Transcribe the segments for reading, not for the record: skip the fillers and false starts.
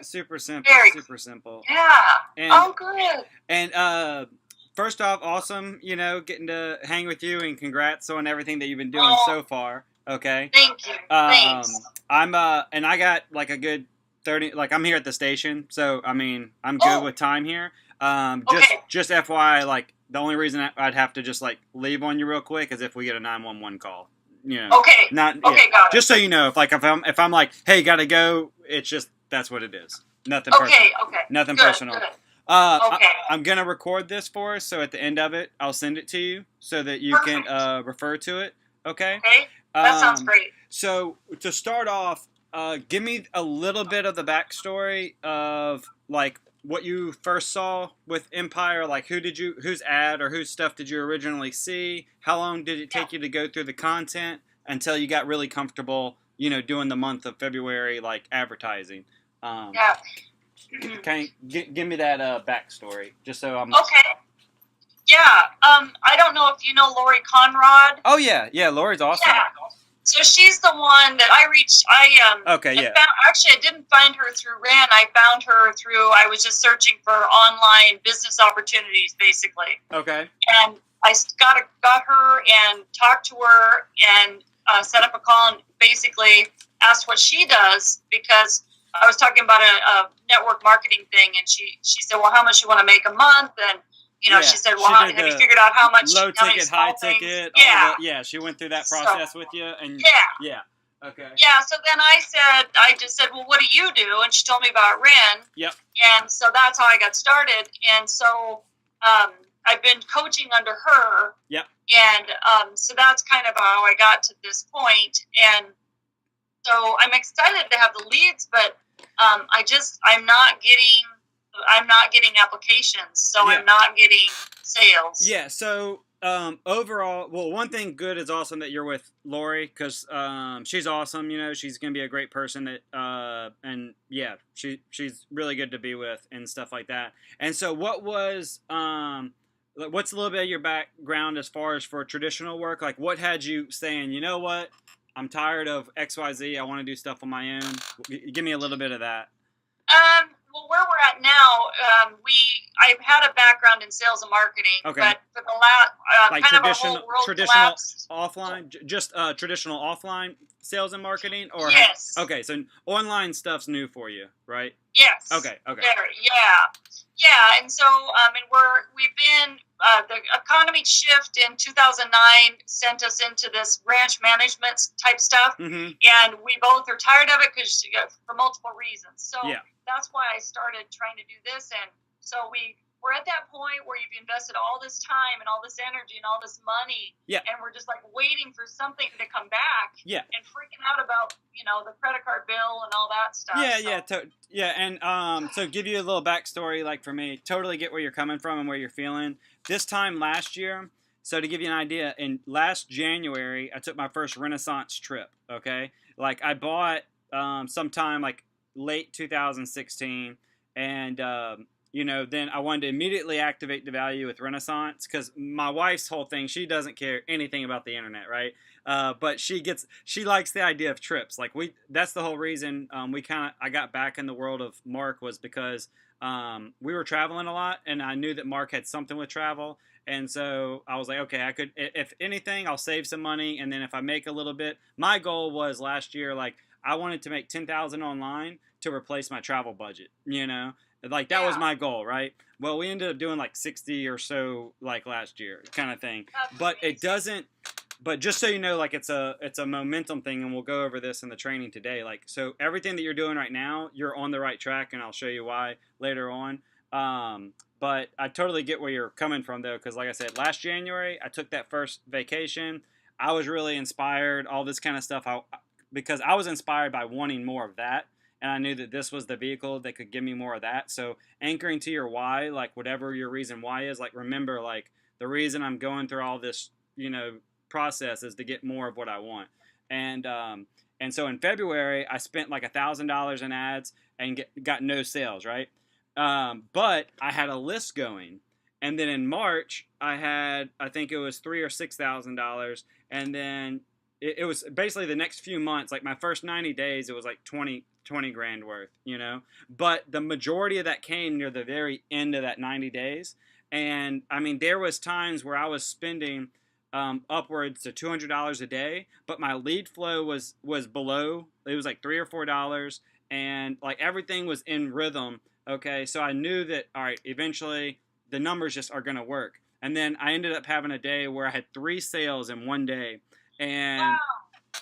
Super simple, Very. super simple. Yeah. And Oh, good. first off, awesome, getting to hang with you, and congrats on everything that you've been doing Oh, so far. Okay. thank you. Thanks. I'm and I got like a good 30, like I'm here at the station, so I mean, I'm good Oh, with time here. Just okay. just FYI, like the only reason I'd have to just like leave on you real quick is if we get a 911 call. Okay. Not yeah. Okay, got it. Just so you know, if I'm like, hey, gotta go, it's just that's what it is. Nothing personal. Okay, okay. Nothing Good, personal. good. I, Okay. I'm gonna record this for us, so at the end of it, I'll send it to you so that you can Perfect. refer to it. Okay. Okay. That sounds great. So to start off, give me a little bit of the backstory of like what you first saw with Empire. Like whose ad or whose stuff did you originally see? How long did it Yeah. take you to go through the content until you got really comfortable, doing the month of February like advertising? Yeah. Can you give me that backstory just so I'm. Okay. Yeah. I don't know if you know Lori Conrad. Oh yeah, Lori's awesome. Yeah. So she's the one that I reached. Okay, yeah. Actually, I didn't find her through Ren. I found her through. I was just searching for online business opportunities, basically. Okay. And I got her and talked to her and set up a call and basically asked what she does, because I was talking about a network marketing thing, and she said, "Well, how much you want to make a month?" And she said, "Well, have you figured out how much?" Low ticket, high ticket. Yeah. She went through that process with you, and yeah. Okay. Yeah. So then I just said, "Well, what do you do?" And she told me about Ren. Yep. And so that's how I got started. And so I've been coaching under her. Yep. And so that's kind of how I got to this point. And so I'm excited to have the leads, but I'm not getting applications, so I'm not getting sales. Yeah. So overall, well, one thing good is awesome that you're with Lori, because she's awesome. She's gonna be a great person and yeah, she's really good to be with and stuff like that. And so, what's a little bit of your background as far as for traditional work? Like, what had you saying, you know what? I'm tired of XYZ. I want to do stuff on my own. Give me a little bit of that. Well, where we're at now, I've had a background in sales and marketing, but for the last like kind of a whole world collapsed. Offline, just traditional offline sales and marketing, or yes. Okay, so online stuff's new for you, right? Yes. Okay. Very, yeah, and so we've been the economy shift in 2009 sent us into this ranch management type stuff, mm-hmm. and we both are tired of it because for multiple reasons. So that's why I started trying to do this, and so we're at that point where you've invested all this time and all this energy and all this money, and we're just like waiting for something to come back, and freaking out about the credit card bill and all that stuff. And so give you a little backstory, like for me, totally get where you're coming from and where you're feeling. This time last year, so to give you an idea, in last January, I took my first Renaissance trip. Okay, like I bought sometime like late 2016, and then I wanted to immediately activate the value with Renaissance, because my wife's whole thing, she doesn't care anything about the internet, right? But she likes the idea of trips. Like that's the whole reason I got back in the world of Mark, was because we were traveling a lot, and I knew that Mark had something with travel. And so I was like, okay, I could, if anything, I'll save some money. And then if I make a little bit, my goal was last year, like I wanted to make $10,000 online to replace my travel budget, Like that was my goal, right? Well, we ended up doing like 60 or so like last year, kind of thing. But it doesn't. But just so you know, like it's a momentum thing, and we'll go over this in the training today. Like, so everything that you're doing right now, you're on the right track, and I'll show you why later on. But I totally get where you're coming from, though, because like I said, last January I took that first vacation. I was really inspired, all this kind of stuff. Because I was inspired by wanting more of that. And I knew that this was the vehicle that could give me more of that. So anchoring to your why, like whatever your reason why is, like remember, like the reason I'm going through all this, process is to get more of what I want. And so in February, I spent like $1,000 in ads and got no sales, right? But I had a list going. And then in March, I think it was $3,000 or $6,000. And then it was basically the next few months, like my first 90 days, it was like 20 grand worth, but the majority of that came near the very end of that 90 days. And I mean, there was times where I was spending upwards to $200 a day, but my lead flow was below. It was like $3 or $4, and like everything was in rhythm. Okay, so I knew that, all right, eventually the numbers just are going to work. And then I ended up having a day where I had 3 sales in one day, and wow.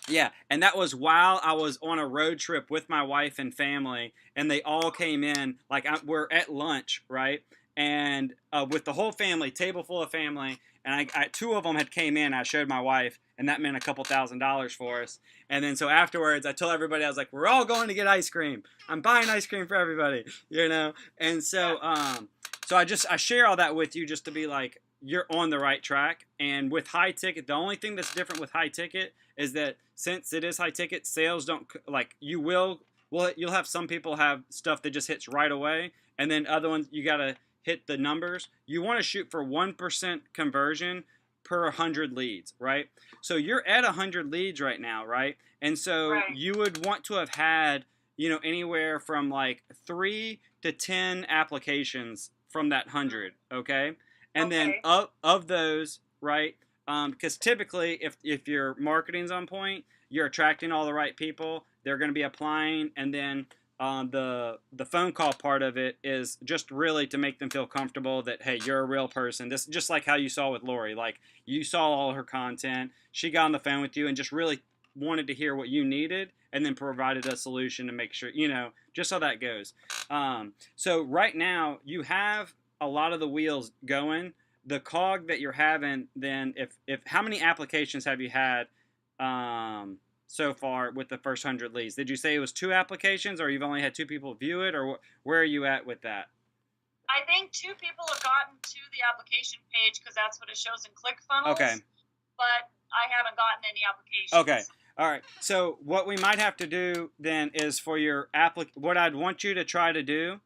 yeah, and that was while I was on a road trip with my wife and family, and they all came in. Like we're at lunch, right? And with the whole family, table full of family, and I 2 of them had came in. I showed my wife, and that meant a couple $1,000s for us. And then so afterwards, I told everybody, I was like, "We're all going to get ice cream. I'm buying ice cream for everybody," And so, so I share all that with you just to be like, you're on the right track. And with high ticket, the only thing that's different with high ticket is that since it is high ticket, sales don't like you'll have some people have stuff that just hits right away, and then other ones you gotta hit the numbers. You want to shoot for 1% conversion per 100 leads, right? So you're at 100 leads right now, right? And so you would want to have had anywhere from like 3 to 10 applications from that 100, okay? And then of those, right? Because typically, if your marketing's on point, you're attracting all the right people. They're going to be applying, and then the phone call part of it is just really to make them feel comfortable that, hey, you're a real person. This just like how you saw with Lori. Like you saw all her content, she got on the phone with you and just really wanted to hear what you needed, and then provided a solution to make sure just how that goes. So right now you have a lot of the wheels going. The cog that you're having, then if how many applications have you had so far with the first 100 leads? Did you say it was 2 applications, or you've only had 2 people view it, or where are you at with that? I think 2 people have gotten to the application page because that's what it shows in ClickFunnels. Okay. But I haven't gotten any applications. Okay. All right. So what we might have to do then is for your what I'd want you to try to do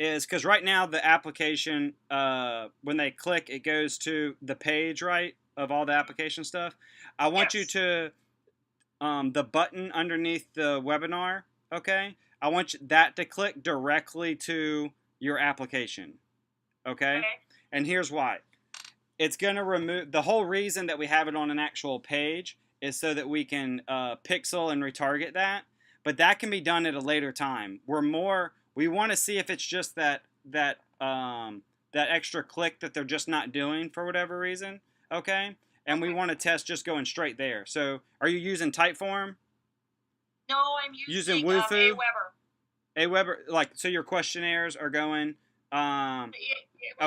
is, because right now the application, when they click, it goes to the page, right, of all the application stuff. I want you to, the button underneath the webinar, okay? I want that to click directly to your application, okay? And here's why. It's going to remove, the whole reason that we have it on an actual page is so that we can pixel and retarget that. But that can be done at a later time. We want to see if it's just that extra click that they're just not doing for whatever reason, okay? And we want to test just going straight there. So, are you using Typeform? No, I'm using Wufoo? Aweber. Aweber, like, so your questionnaires are going. It was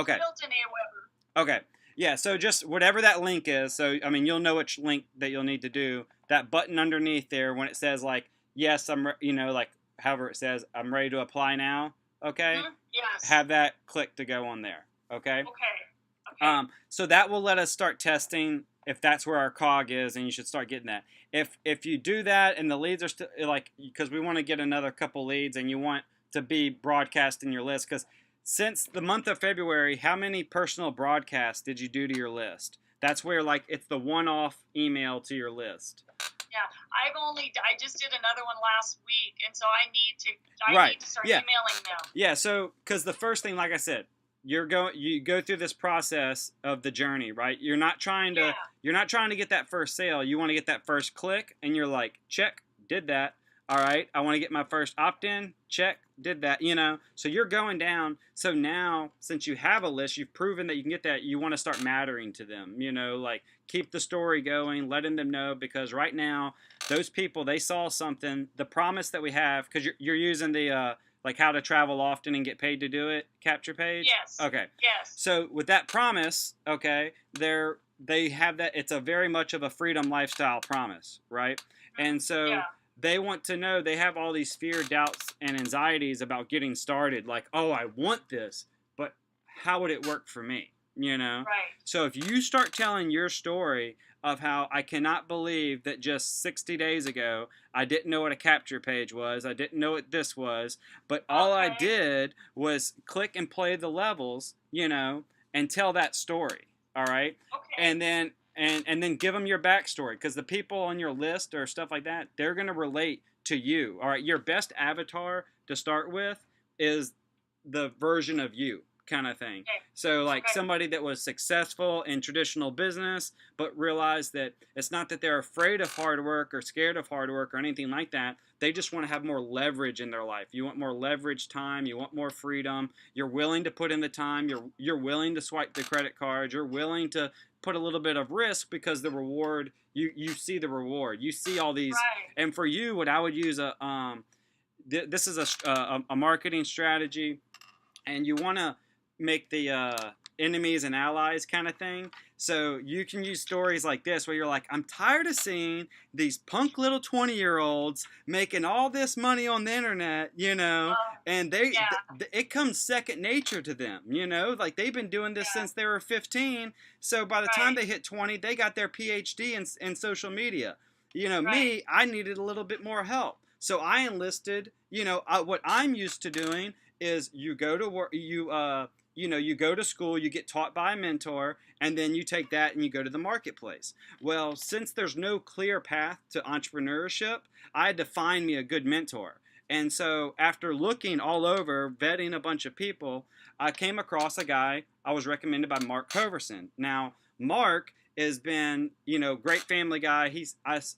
built in Aweber. Okay. Yeah. So just whatever that link is. So I mean, you'll know which link that you'll need to do. That button underneath there, when it says like, yes, like however it says, I'm ready to apply now. Okay. Mm-hmm. Yes. Have that click to go on there. Okay. Okay. So that will let us start testing if that's where our cog is, and you should start getting that. If you do that and the leads are still like, because we want to get another couple leads and you want to be broadcasting your list, because since the month of February, how many personal broadcasts did you do to your list? That's where like it's the one-off email to your list. Yeah, I just did another one last week, and so I need to start emailing them. Yeah, so because the first thing, like I said, you go through this process of the journey, right? You're not trying to get that first sale. You want to get that first click, and you're like, check, did that. All right, I want to get my first opt-in, check, did that, So you're going down. So now, since you have a list, you've proven that you can get that, you want to start mattering to them, like keep the story going, letting them know, because right now, those people, they saw something, the promise that we have, because you're using the, like how to travel often and get paid to do it capture page? Yes. Okay. Yes. So with that promise, okay, they have that, it's a very much of a freedom lifestyle promise, right? And so they want to know, they have all these fear, doubts, and anxieties about getting started. Like, oh, I want this, but how would it work for me? Right. So if you start telling your story of how I cannot believe that just 60 days ago, I didn't know what a capture page was, I didn't know what this was, but all I did was click and play the levels, and tell that story, all right? Okay. And then give them your backstory, because the people on your list or stuff like that, they're going to relate to you. All right, your best avatar to start with is the version of you kind of thing. Okay. So like Okay. somebody that was successful in traditional business, but realized that it's not that they're afraid of hard work or scared of hard work or anything like that. They just want to have more leverage in their life. You want more leverage time. You want more freedom. You're willing to put in the time. You're willing to swipe the credit card. You're willing to put a little bit of risk because the reward, you see the reward. You see all these. Right. And for you, what I would use this is a marketing strategy, and you want to make the enemies and allies kind of thing. So you can use stories like this where you're like, I'm tired of seeing these punk little 20-year-olds making all this money on the internet, you know, and it comes second nature to them, you know, like they've been doing this since they were 15. So by the time they hit 20, they got their PhD in social media. You know, me, I needed a little bit more help. So I enlisted, you know, what I'm used to doing is you go to work, you go to school, you get taught by a mentor, and then you take that and you go to the marketplace. Well, since there's no clear path to entrepreneurship, I had to find me a good mentor. And so after looking all over, vetting a bunch of people, I came across a guy I was recommended by Mark Hoverson. Now, Mark has been, you know, great family guy. I was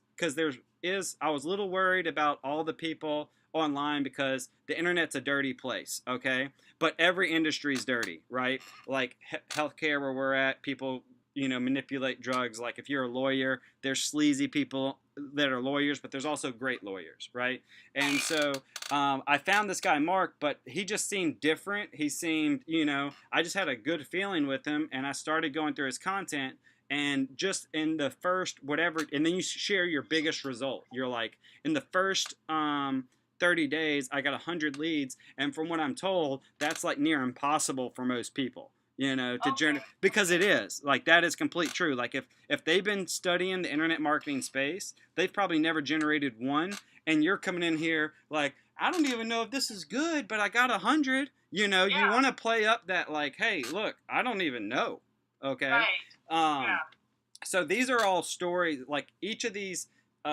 a little worried about all the people online because the internet's a dirty place, okay? But every industry is dirty, right? Like healthcare, where we're at, people, you know, manipulate drugs. Like if you're a lawyer, there's sleazy people that are lawyers, but there's also great lawyers, right? And so I found this guy, Mark, but he just seemed different. He seemed, you know, I just had a good feeling with him, and I started going through his content. And just in the first whatever, and then you share your biggest result. You're like, in the first 30 days, I got 100 leads. And from what I'm told, that's like near impossible for most people, you know, to generate, because it is. Like, that is complete true. Like, if they've been studying the internet marketing space, they've probably never generated one. And you're coming in here like, I don't even know if this is good, but I got 100. You know, you want to play up that like, hey, look, I don't even know. Okay. Right. So these are all stories. Like each of these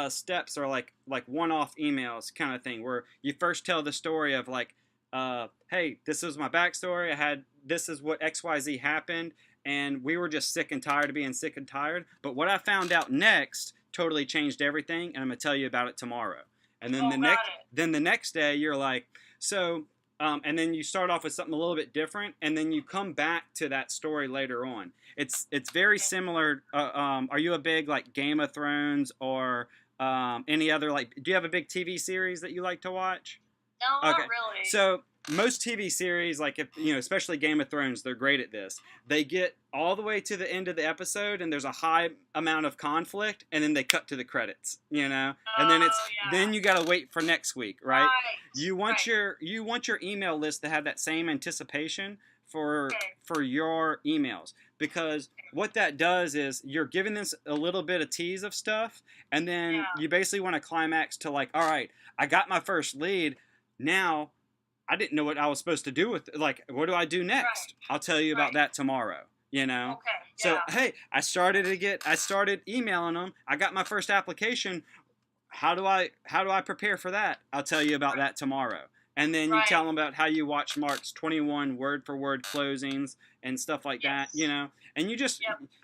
steps are like one-off emails kind of thing, where you first tell the story of like, hey, this is my backstory. This is what XYZ happened, and we were just sick and tired of being sick and tired. But what I found out next totally changed everything, and I'm gonna tell you about it tomorrow. And then the next day you're like, so. And then you start off with something a little bit different, and then you come back to that story later on. It's very similar. Are you a big like Game of Thrones or any other, like, do you have a big TV series that you like to watch? No, not really. So most TV series, like, if you know, especially Game of Thrones, they're great at this. They get all the way to the end of the episode, and there's a high amount of conflict, and then they cut to the credits, you know, and then then you gotta wait for next week, right? You want your email list to have that same anticipation for your emails, because what that does is you're giving this a little bit of tease of stuff, and then you basically want to climax to like, all right, I got my first lead. Now I didn't know what I was supposed to do with it. Like, what do I do next? I'll tell you about that tomorrow, you know? So, hey, I started emailing them. I got my first application. How do I prepare for that? I'll tell you about that tomorrow. And then you tell them about how you watch Mark's 21 word-for-word closings and stuff like that, you know? And you just,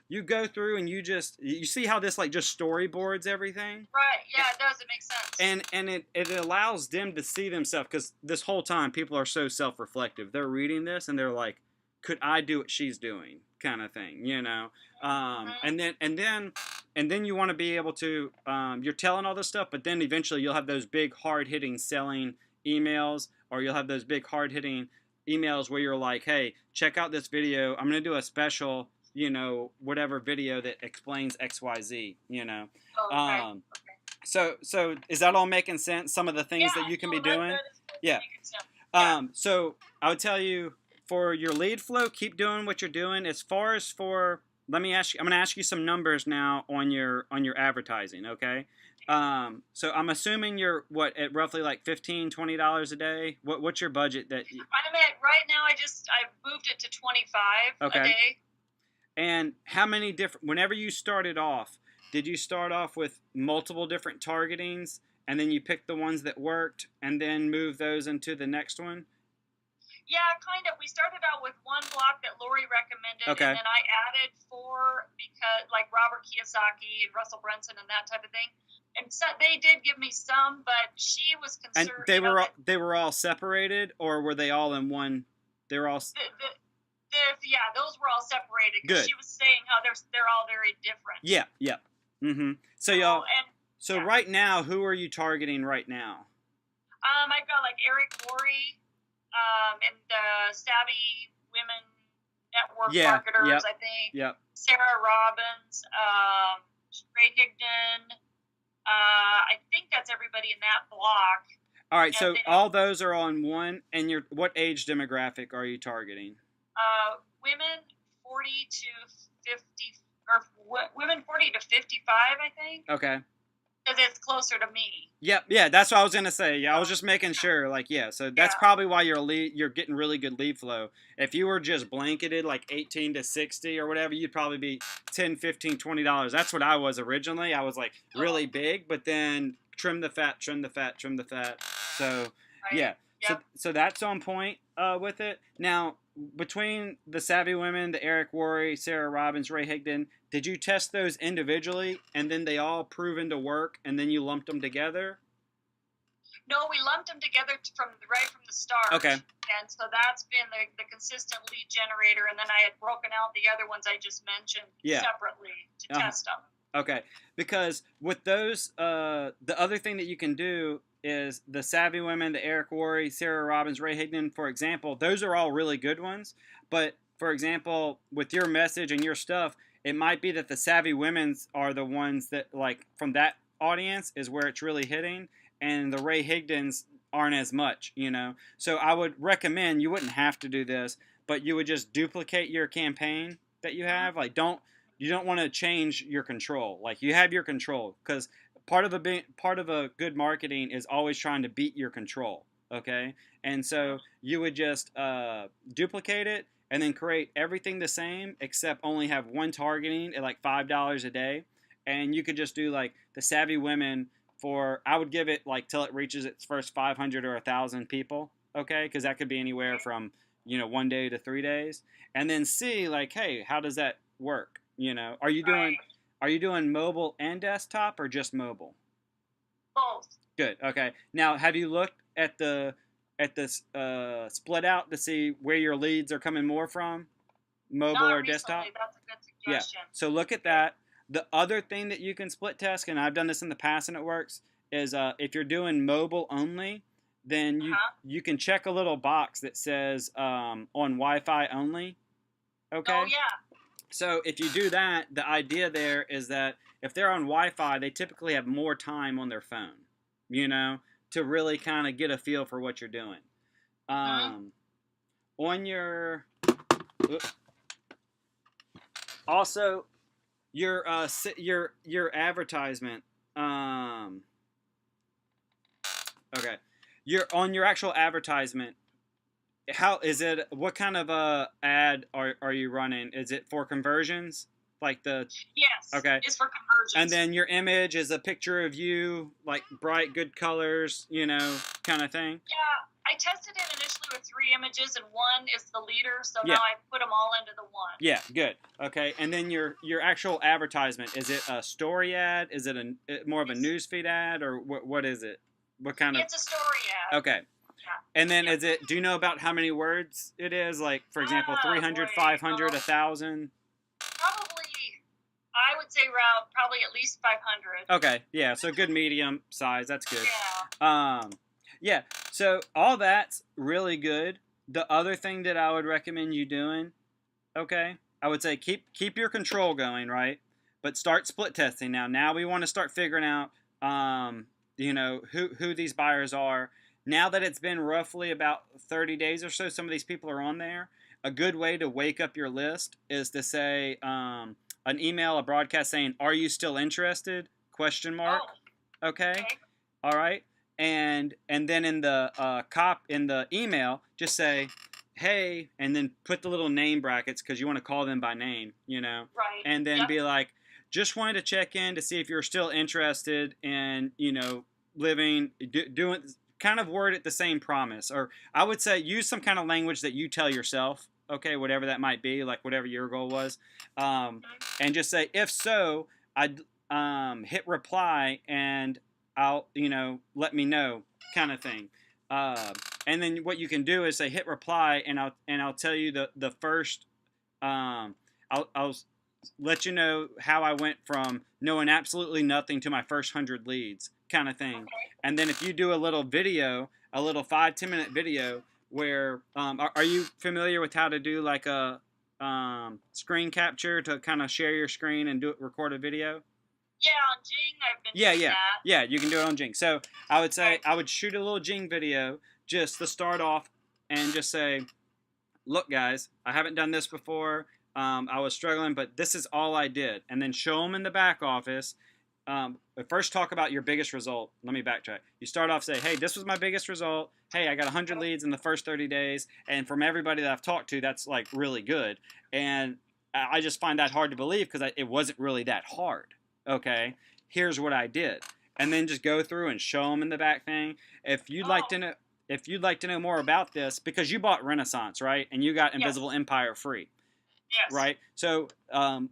you go through and you see how this like just storyboards everything? Right, yeah, it does. It makes sense. And it allows them to see themselves, because this whole time people are so self-reflective. They're reading this and they're like, could I do what she's doing, kind of thing, you know? And then you want to be able to, you're telling all this stuff, but then eventually you'll have those big hard-hitting selling emails, or you'll have those big hard-hitting emails where you're like, hey, check out this video. I'm going to do a special, you know, whatever video that explains XYZ, you know. So is that all making sense? Some of the things that you can be doing? So I would tell you, for your lead flow, keep doing what you're doing. As far as for, I'm going to ask you some numbers now on your advertising, okay? So I'm assuming you're at roughly like $15, $20 a day. What's your budget that I'm at right now? I moved it to 25 a day. And how many different, whenever you started off, did you start off with multiple different targetings and then you pick the ones that worked, and then move those into the next one? Yeah, kind of. We started out with one block that Lori recommended, Okay. and then I added 4 because, like Robert Kiyosaki and Russell Brunson and that type of thing. And so they did give me some, but she was concerned. And they were all separated, or were they all in one? They were all. Yeah, those were all separated. Good. She was saying how they're all very different. Yeah, yeah. Mm-hmm. So y'all. Right now, who are you targeting right now? I've got like Eric Worre, and the Savvy Women Network marketers. I think. Yep. Sarah Robbins, Ray Higdon. I think that's everybody in that block. All right, so all those are on one, and what age demographic are you targeting? Women 40 to 50, or women 40 to 55, I think. Okay. Because it's closer to me. Yep, yeah, that's what I was gonna say. Yeah, I was just making sure. Like, yeah, so that's probably why you're getting really good lead flow. If you were just blanketed like 18 to 60 or whatever, you'd probably be $10, $15, $20. That's what I was originally. I was like really big, but then trim the fat, trim the fat, trim the fat. So yeah, so that's on point with it. Now, between the Savvy Women, the Eric Worre, Sarah Robbins, Ray Higdon, did you test those individually, and then they all proven to work, and then you lumped them together? No, we lumped them together right from the start. Okay. And so that's been the consistent lead generator, and then I had broken out the other ones I just mentioned separately to test them. Okay, because with those, the other thing that you can do is the Savvy Women, the Eric Worre, Sarah Robbins, Ray Higdon, for example, those are all really good ones. But, for example, with your message and your stuff, it might be that the Savvy Women's are the ones that, like, from that audience is where it's really hitting, and the Ray Higdons aren't as much, you know. So I would recommend, you wouldn't have to do this, but you would just duplicate your campaign that you have. Like, you don't want to change your control. Like, you have your control, because part of a good marketing is always trying to beat your control, okay? And so you would just duplicate it and then create everything the same except only have one targeting at like $5 a day. And you could just do like the Savvy Women for, I would give it like till it reaches its first 500 or 1,000 people, okay? Because that could be anywhere from, 1 day to 3 days. And then see like, hey, how does that work? Are you doing mobile and desktop or just mobile? Both. Good. Okay. Now, have you looked at the split out to see where your leads are coming more from, mobile or desktop? That's a good suggestion. Yeah. So look at that. The other thing that you can split test, and I've done this in the past and it works, is if you're doing mobile only, then you can check a little box that says on Wi-Fi only. Okay. Oh yeah. So if you do that, the idea there is that if they're on Wi-Fi, they typically have more time on their phone, to really kind of get a feel for what you're doing. On your, also your advertisement. Okay, on your actual advertisement. How is it? What kind of ad are you running? Is it for conversions? Like Yes. Okay. It's for conversions. And then your image is a picture of you, like bright, good colors, kind of thing. Yeah, I tested it initially with 3 images, and one is the leader. So now I put them all into the one. Yeah, good. Okay, and then your actual advertisement, is it a story ad? Is it more of a newsfeed ad, or what is it? What kind of? It's a story ad. Okay. And then do you know about how many words it is? Like, for example, 300, 500, 1,000? Probably, I would say around probably at least 500. Okay, yeah, so good medium size. That's good. Yeah. Yeah, so all that's really good. The other thing that I would recommend you doing, okay, I would say keep your control going, right? But start split testing now. Now we want to start figuring out, who these buyers are. Now that it's been roughly about 30 days or so, some of these people are on there. A good way to wake up your list is to say an email, a broadcast saying, "Are you still interested?" ? Okay. All right. And then in the email, just say, "Hey," and then put the little name brackets because you want to call them by name, Right. And then be like, "Just wanted to check in to see if you're still interested in, living, doing, kind of word it the same promise. Or I would say use some kind of language that you tell yourself, okay, whatever that might be, like whatever your goal was. And just say, if so, I'd hit reply and I'll, let me know, kind of thing. And then what you can do is say hit reply, and I'll tell you the first. I'll let you know how I went from knowing absolutely nothing to my first 100 leads, kind of thing. Okay. And then if you do a little video, a little 5-10 minute video where are you familiar with how to do like a screen capture to kind of share your screen and record a video? Yeah, on Jing, I've been doing that. Yeah, you can do it on Jing. So I would say I would shoot a little Jing video just to start off and just say, look, guys, I haven't done this before. I was struggling, but this is all I did. And then show them in the back office. First, talk about your biggest result. Let me backtrack. You start off, say, hey, this was my biggest result. Hey, I got 100 leads in the first 30 days. And from everybody that I've talked to, that's like really good. And I just find that hard to believe because it wasn't really that hard. Okay, here's what I did. And then just go through and show them in the back thing. If you'd like to know more about this, because you bought Renaissance, right? And you got Invisible Empire free. Yes. Right? So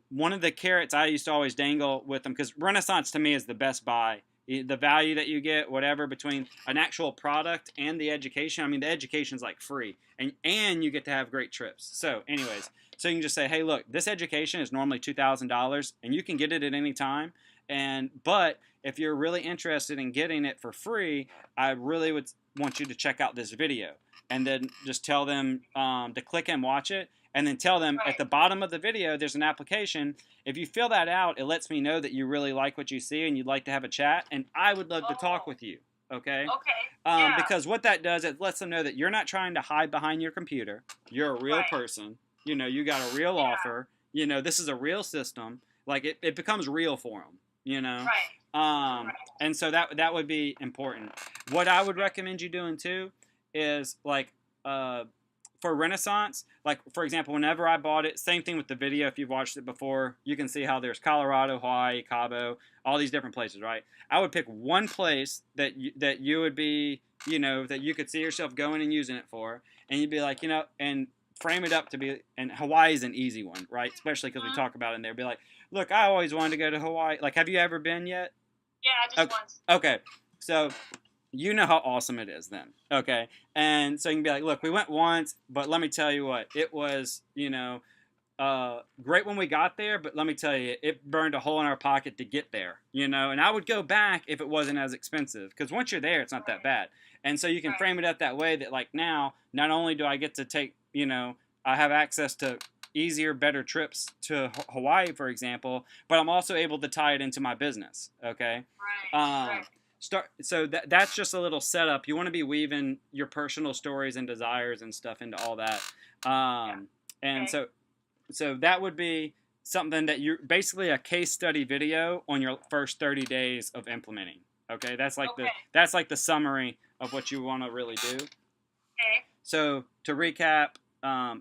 one of the carrots I used to always dangle with them, because Renaissance to me is the best buy. The value that you get, whatever, between an actual product and the education. I mean, the education's like free. And you get to have great trips. So anyways, so you can just say, hey, look, this education is normally $2,000 and you can get it at any time. But if you're really interested in getting it for free, I really would want you to check out this video. And then just tell them to click and watch it. And then tell them at the bottom of the video, there's an application. If you fill that out, it lets me know that you really like what you see and you'd like to have a chat. And I would love to talk with you. Okay? Okay. Because what that does, it lets them know that you're not trying to hide behind your computer. You're a real person. You got a real offer. This is a real system. Like, it becomes real for them, Right. And so that would be important. What I would recommend you doing, too, is, like, for Renaissance, like, for example, whenever I bought it, same thing with the video. If you've watched it before, you can see how there's Colorado, Hawaii, Cabo, all these different places, right? I would pick one place that you would be, that you could see yourself going and using it for, and you'd be like, and frame it up to be, and Hawaii is an easy one, right? Especially because we talk about it in there. Be like, look, I always wanted to go to Hawaii. Like, have you ever been yet? Yeah, just once. Okay, so you know how awesome it is then, okay? And so you can be like, look, we went once, but let me tell you what, it was, great when we got there, but let me tell you, it burned a hole in our pocket to get there, and I would go back if it wasn't as expensive, because once you're there, it's not that bad. And so you can frame it up that way that, like, now, not only do I get to take, I have access to easier, better trips to Hawaii, for example, but I'm also able to tie it into my business, okay? Right. So that's just a little setup. You want to be weaving your personal stories and desires and stuff into all that. So that would be something that you're basically a case study video on your first 30 days of implementing. Okay, that's like the summary of what you want to really do. Okay. So to recap,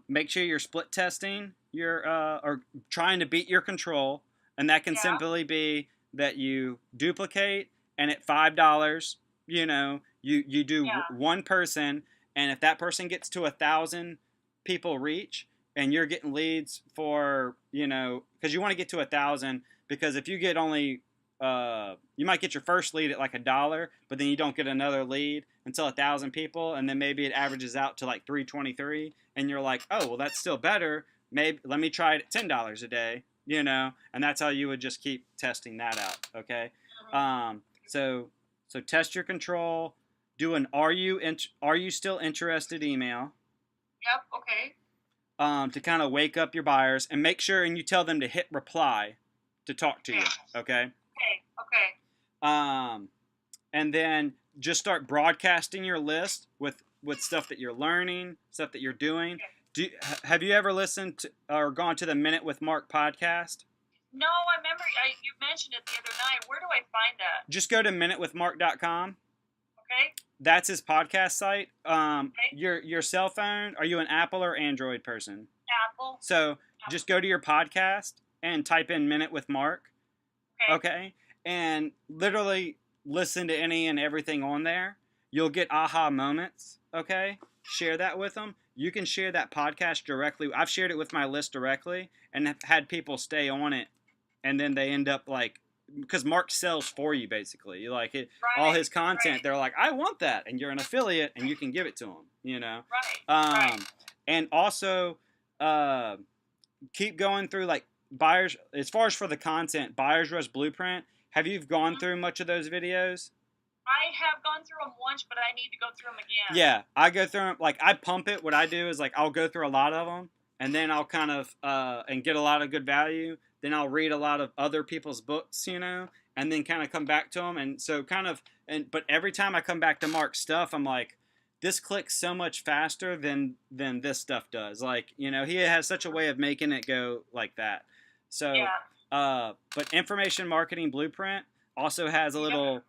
make sure you're split testing or trying to beat your control, and that can simply be that you duplicate. And at $5, you do one person, and if that person gets to 1,000 people reach, and you're getting leads for, because you want to get to 1,000, because if you get only, you might get your first lead at like $1, but then you don't get another lead until 1,000 people, and then maybe it averages out to like 323, and you're like, oh, well, that's still better. Maybe let me try it at $10 a day, and that's how you would just keep testing that out. Okay. So test your control. Do an are you still interested email. Yep. Okay. To kind of wake up your buyers, and make sure and you tell them to hit reply to talk to you. Okay. Okay. And then just start broadcasting your list with stuff that you're learning, stuff that you're doing. Have you ever listened to or gone to the Minute with Mark podcast? No, I remember you mentioned it the other night. Where do I find that? Just go to minutewithmark.com. Okay. That's his podcast site. Your cell phone, are you an Apple or Android person? Apple. So just go to your podcast and type in Minute with Mark. Okay. And literally listen to any and everything on there. You'll get aha moments, okay? Share that with them. You can share that podcast directly. I've shared it with my list directly and have had people stay on it, and then they end up like, because Mark sells for you basically. You like it, all his content. They're like, I want that, and you're an affiliate, and you can give it to them. You know, and also keep going through like buyers. As far as for the content, Buyer's Rush Blueprint. Have you gone through much of those videos? I have gone through them once, but I need to go through them again. Yeah, I go through them. Like, I pump it. What I do is, like, I'll go through a lot of them, and then I'll kind of, and get a lot of good value. Then I'll read a lot of other people's books, you know, and then kind of come back to them. And so kind of, but every time I come back to Mark's stuff, I'm like, this clicks so much faster than this stuff does. Like, you know, he has such a way of making it go like that. So, but Information Marketing Blueprint also has a little...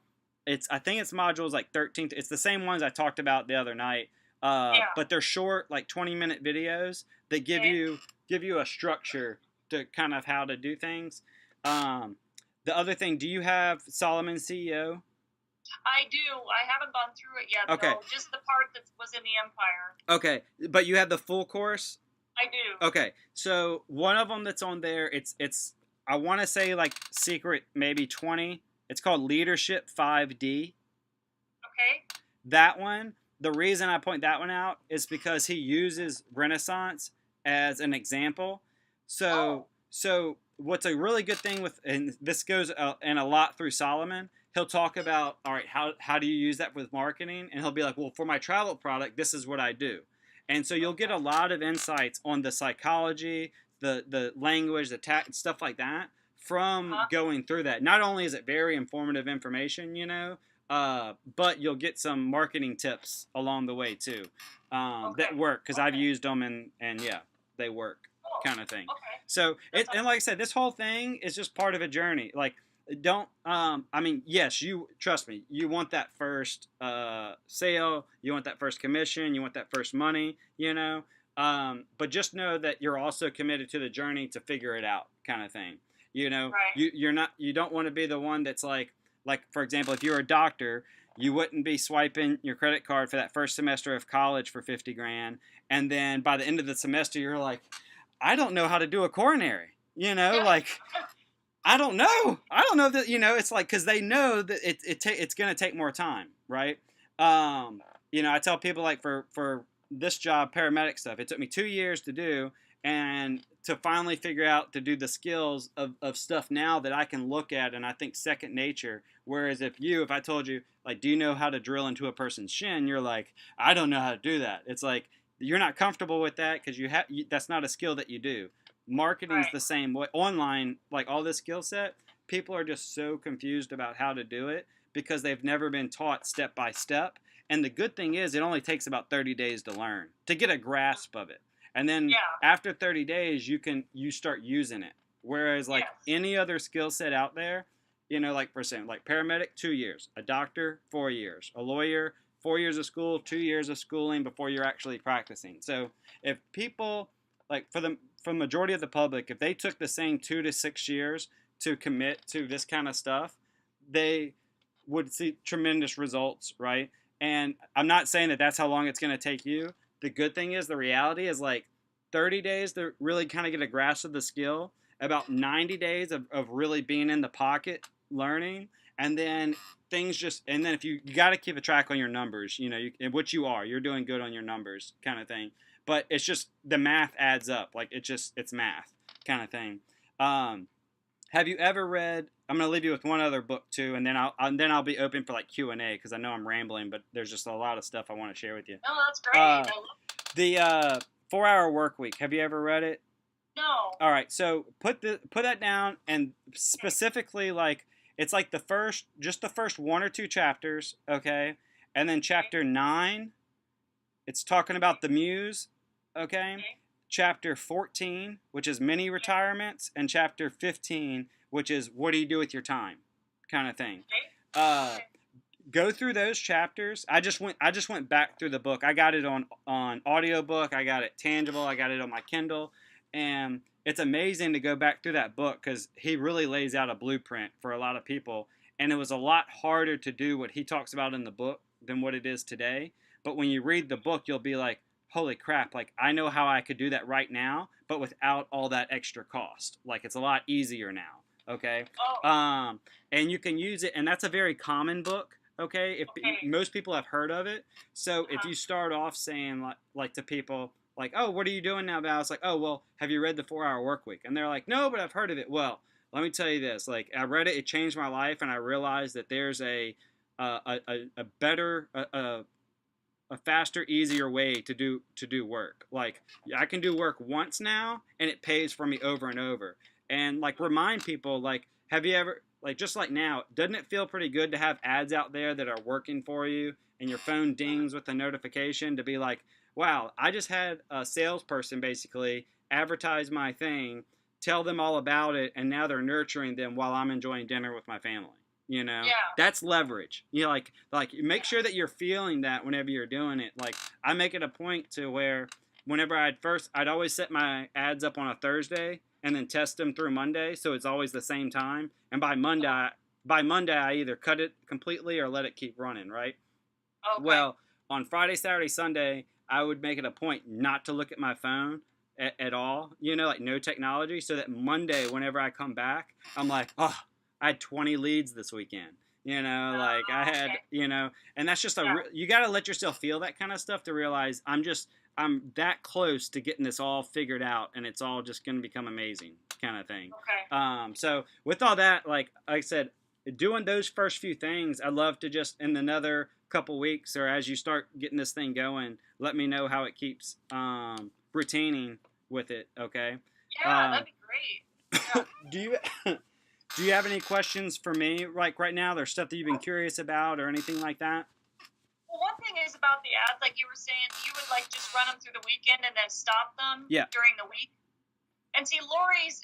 I think it's modules like 13. It's the same ones I talked about the other night. But they're short, like 20-minute videos that give you a structure to kind of how to do things. The other thing, do you have Solomon CEO? I do. I haven't gone through it yet, though. Just the part that was in the Empire. Okay, but you have the full course? I do. Okay, so one of them that's on there, it's I want to say like secret maybe 20. It's called Leadership 5D. Okay. That one, the reason I point that one out is because he uses Renaissance as an example. So what's a really good thing with, and this goes in a lot through Solomon, he'll talk about, all right, how do you use that with marketing? And he'll be like, well, for my travel product, this is what I do. And so you'll get a lot of insights on the psychology, the language, the stuff like that, from going through that. Not only is it very informative information, you know, but you'll get some marketing tips along the way too, that work, because I've used them and yeah, they work, kind of thing. So and like I said, this whole thing is just part of a journey. Like, don't I mean, yes, you trust me, you want that first sale, you want that first commission, you want that first money, you know, but just know that you're also committed to the journey to figure it out, kind of thing. You know, you don't want to be the one that's like for example, if you're a doctor, you wouldn't be swiping your credit card for that first semester of college for 50 grand, and then by the end of the semester you're like, I don't know how to do a coronary, you know, like I don't know that, you know, it's like, because they know that it's going to take more time, right? You know, I tell people, like, for this job, paramedic stuff, it took me 2 years to do, and to finally figure out to do the skills of stuff now that I can look at and I think second nature. Whereas if I told you, like, do you know how to drill into a person's shin? You're like, I don't know how to do that. It's like, you're not comfortable with that because that's not a skill that you do. Marketing's the same way. Online, like all this skill set, people are just so confused about how to do it because they've never been taught step by step. And the good thing is, it only takes about 30 days to learn, to get a grasp of it. And then after 30 days, you start using it. Whereas like any other skill set out there, you know, like for example, like paramedic, 2 years, a doctor, 4 years, a lawyer, 4 years of school, 2 years of schooling before you're actually practicing. So if people, like for the majority of the public, if they took the same 2 to 6 years to commit to this kind of stuff, they would see tremendous results, right? And I'm not saying that that's how long it's going to take you. The good thing is, the reality is, like 30 days to really kind of get a grasp of the skill, about 90 days of really being in the pocket learning, and then if you got to keep a track on your numbers, you know, which you're doing good on your numbers, kind of thing. But it's just the math adds up. Like it's math, kind of thing. Have you ever read? I'm gonna leave you with one other book too, and then I'll be open for like Q&A because I know I'm rambling, but there's just a lot of stuff I want to share with you. No, that's great. The 4-Hour Workweek. Have you ever read it? No. All right, so put that down, and specifically, like, it's like the first 1 or 2 chapters, okay, and then chapter 9, it's talking about the muse, okay. Chapter 14, which is mini retirements, and chapter 15, which is what do you do with your time, kind of thing. Go through those chapters. I just went back through the book. I got it on audiobook. I got it tangible. I got it on my Kindle, and it's amazing to go back through that book because he really lays out a blueprint for a lot of people. and it was a lot harder to do what he talks about in the book than what it is today. But when you read the book, you'll be like, holy crap, like I know how I could do that right now, but without all that extra cost. Like it's a lot easier now. Okay. And you can use it, and that's a very common book. Okay. If most people have heard of it. So if you start off saying like to people like, oh, what are you doing now, Val? It's like, oh, well, have you read the 4-Hour Workweek? And they're like, no, but I've heard of it. Well, let me tell you this. Like I read it, it changed my life, and I realized that there's a better, a faster, easier way to do work. Like I can do work once now, and it pays for me over and over. And like remind people, like, have you ever, like, just like now, doesn't it feel pretty good to have ads out there that are working for you, and your phone dings with a notification to be like, wow, I just had a salesperson basically advertise my thing, tell them all about it, and now they're nurturing them while I'm enjoying dinner with my family. You know, that's leverage. You know, like make sure that you're feeling that whenever you're doing it. Like I make it a point to where whenever I'd always set my ads up on a Thursday and then test them through Monday, so it's always the same time. And by Monday I either cut it completely or let it keep running. Right. Okay. Well, on Friday, Saturday, Sunday, I would make it a point not to look at my phone at all. You know, like no technology, so that Monday, whenever I come back, I'm like, oh, I had 20 leads this weekend. You know, like I had, you know, and that's just you got to let yourself feel that kind of stuff to realize I'm that close to getting this all figured out, and it's all just going to become amazing kind of thing. Okay. So with all that, like I said, doing those first few things, I'd love to just in another couple weeks or as you start getting this thing going, let me know how it keeps routining with it. Okay. Yeah, that'd be great. Yeah. Do you have any questions for me, like right now? There's stuff that you've been curious about or anything like that? Well, one thing is about the ads, like you were saying, you would like just run them through the weekend and then stop them during the week. And see, Lori's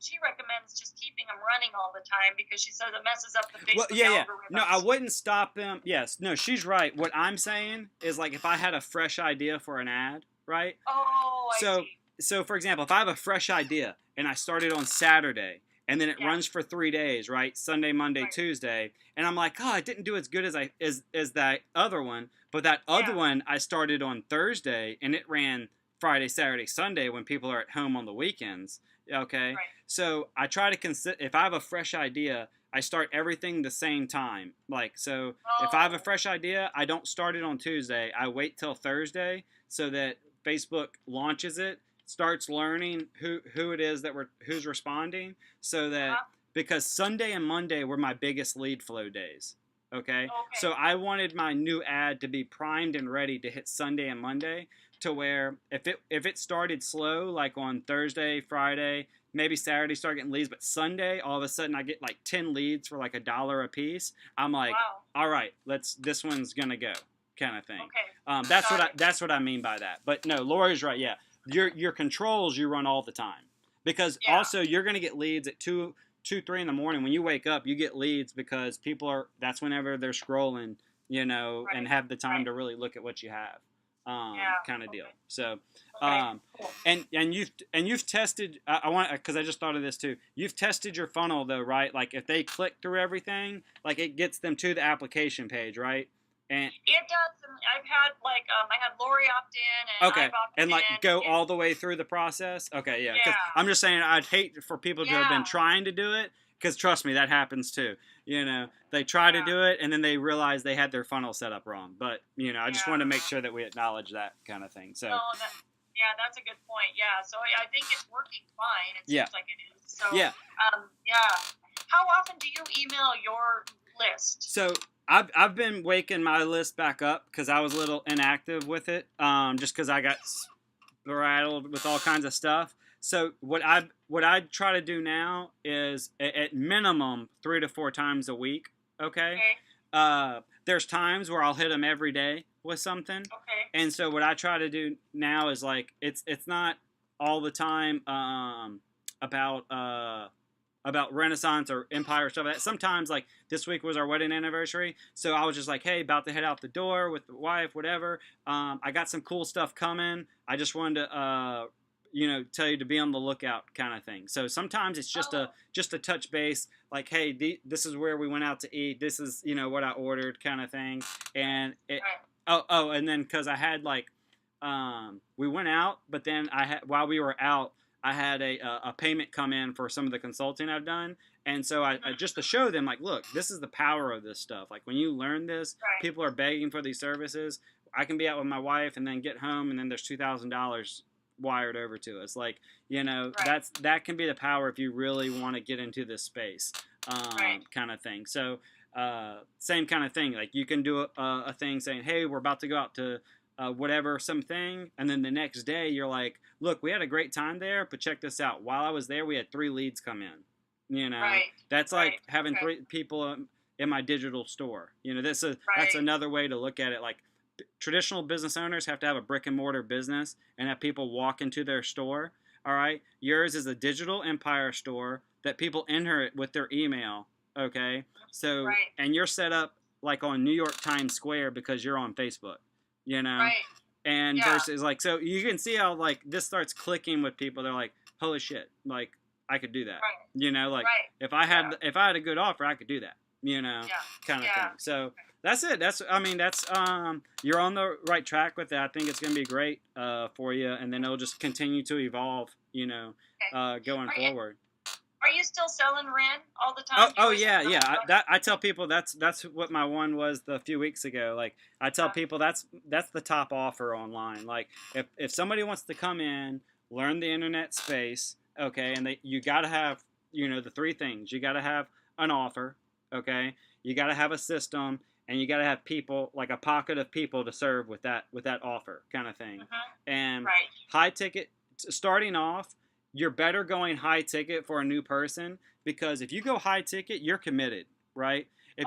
she recommends just keeping them running all the time because she says it messes up the Facebook algorithm. No, I wouldn't stop them. Yes, no, she's right. What I'm saying is like if I had a fresh idea for an ad, right? Oh, I see. So, for example, if I have a fresh idea and I started on Saturday and then it runs for 3 days, right? Sunday, Monday, Tuesday, and I'm like, oh, it didn't do as good as that other one, but that other one I started on Thursday and it ran Friday, Saturday, Sunday when people are at home on the weekends. Okay, so I try to if I have a fresh idea, I start everything the same time. Like so, if I have a fresh idea, I don't start it on Tuesday. I wait till Thursday so that Facebook launches it. Starts learning who it is who's responding, so that because Sunday and Monday were my biggest lead flow days. Okay, so I wanted my new ad to be primed and ready to hit Sunday and Monday, to where if it started slow, like on Thursday, Friday, maybe Saturday start getting leads, but Sunday all of a sudden I get like 10 leads for like $1 a piece. I'm like, all right, this one's gonna go, kind of thing. Okay, that's what I mean by that. But no, Lori's right. Yeah. Your controls you run all the time, because also you're going to get leads at 2, 3 in the morning. When you wake up, you get leads because that's whenever they're scrolling, you know, and have the time to really look at what you have, kind of deal. So, cool. and you've tested. I want, because I just thought of this too. You've tested your funnel though, right? Like if they click through everything, like it gets them to the application page, right? And it does. And I've had I had Lori opt in, and I've opted and like in, go all the way through the process. Okay, yeah. Because I'm just saying, I'd hate for people to have been trying to do it, because trust me, that happens too. You know, they try to do it and then they realize they had their funnel set up wrong. But you know, I just want to make sure that we acknowledge that kind of thing. So. That's a good point. Yeah, so I think it's working fine. It seems like it is. So how often do you email your list? So. I've been waking my list back up because I was a little inactive with it, just because I got rattled with all kinds of stuff. So what I try to do now is at minimum 3 to 4 times a week. Okay. There's times where I'll hit them every day with something. Okay. And so what I try to do now is like it's not all the time about Renaissance or Empire or stuff like that. Sometimes, like, this week was our wedding anniversary, so I was just like, hey, about to head out the door with the wife, whatever. I got some cool stuff coming. I just wanted to, tell you to be on the lookout kind of thing. So sometimes it's just a touch base, like, hey, this is where we went out to eat. This is what I ordered, kind of thing. And and then because I had like we went out, but then while we were out, I had a payment come in for some of the consulting I've done. And so I just to show them, like, look, this is the power of this stuff. Like, when you learn this, people are begging for these services. I can be out with my wife and then get home, and then there's $2,000 wired over to us. Like, that can be the power if you really want to get into this space, kind of thing. So same kind of thing. Like, you can do a thing saying, hey, we're about to go out to whatever, something, and then the next day you're like, look, we had a great time there, but check this out. While I was there, we had 3 leads come in. That's like having 3 people in my digital store. That's another way to look at it. Like, traditional business owners have to have a brick and mortar business and have people walk into their store. All right, yours is a digital empire store that people enter it with their email. Okay, so and you're set up like on New York Times Square because you're on Facebook. And versus like, so you can see how like this starts clicking with people. They're like, holy shit, like, I could do that. Like, if I had a good offer, I could do that. Kind of thing. So that's it. That's you're on the right track with it. I think it's going to be great for you, and then it'll just continue to evolve. Going forward. Are you still selling Ren all the time? Yeah. I tell people that's what my one was a few weeks ago. Like, I tell people that's the top offer online. Like, if somebody wants to come in, learn the internet space, okay, and you got to have the 3 things. You got to have an offer, okay. You got to have a system, and you got to have people, like a pocket of people to serve with that offer, kind of thing. And high ticket starting off. You're better going high ticket for a new person, because if you go high ticket, you're committed, right? I'm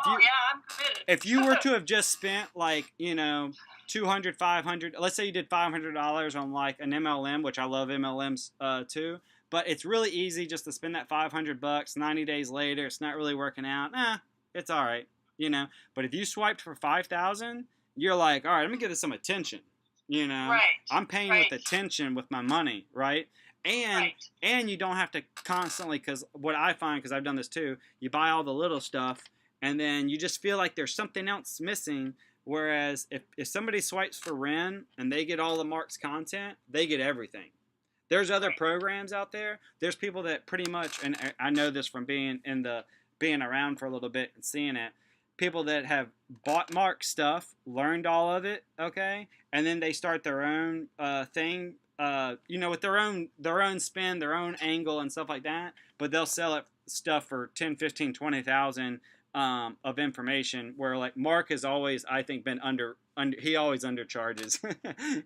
committed. If you were to have just spent like, $200, $500, let's say you did $500 on like an MLM, which I love MLMs too, but it's really easy just to spend that $500. 90 days later, it's not really working out. It's all right, But if you swiped for 5,000, you're like, all right, let me give this some attention, I'm paying with attention with my money, right? And you don't have to constantly, because what I find, because I've done this too, you buy all the little stuff, and then you just feel like there's something else missing. Whereas if somebody swipes for Ren and they get all the Mark's content, they get everything. There's other programs out there. There's people that pretty much, and I know this from being around for a little bit and seeing it, people that have bought Mark stuff, learned all of it, okay, and then they start their own thing. With their own spin, their own angle and stuff like that, but they'll sell it stuff for 10, 15, 20,000 of information, where like Mark has always, I think, been he always undercharges.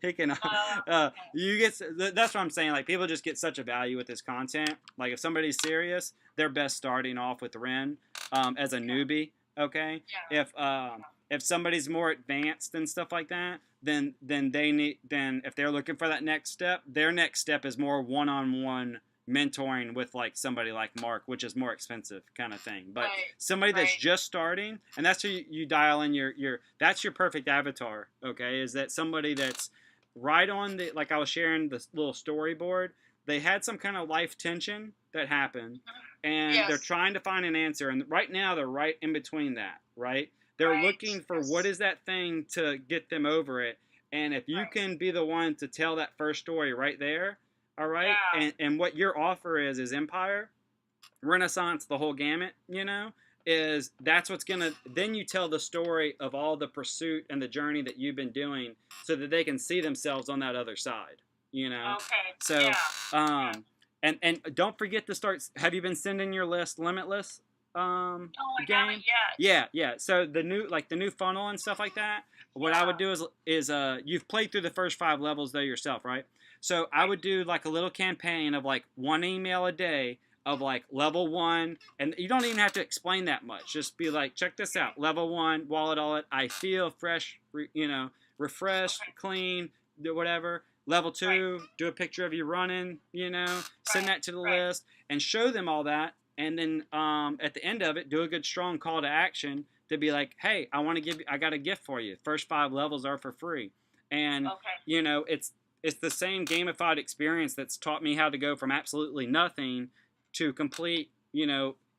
He can that's what I'm saying, like, people just get such a value with his content. Like, if somebody's serious, they're best starting off with Ren as a newbie, okay? If somebody's more advanced and stuff like that, then if they're looking for that next step, their next step is more one-on-one mentoring with like somebody like Mark, which is more expensive, kind of thing. But somebody that's just starting, and that's who you dial in that's your perfect avatar, okay? Is that somebody that's right on the, like I was sharing this little storyboard, they had some kind of life tension that happened, and they're trying to find an answer, and right now they're right in between that, right? They're looking for what is that thing to get them over it. And if you can be the one to tell that first story right there, all right? Yeah. And what your offer is Empire, Renaissance, the whole gamut, is that's what's going to, then you tell the story of all the pursuit and the journey that you've been doing so that they can see themselves on that other side, Okay. So, and don't forget to start, have you been sending your list Limitless? I haven't yet. Yeah. So the new funnel and stuff like that. What I would do is you've played through the first 5 levels though yourself, right? So I would do like a little campaign of like 1 email a day of like level 1, and you don't even have to explain that much. Just be like, check this out, level 1, wallet. I feel fresh, refreshed, clean, do whatever. Level 2, do a picture of you running, send that to the list and show them all that. And then at the end of it, do a good strong call to action to be like, hey, I got a gift for you. First 5 levels are for free. And, it's the same gamified experience that's taught me how to go from absolutely nothing to complete,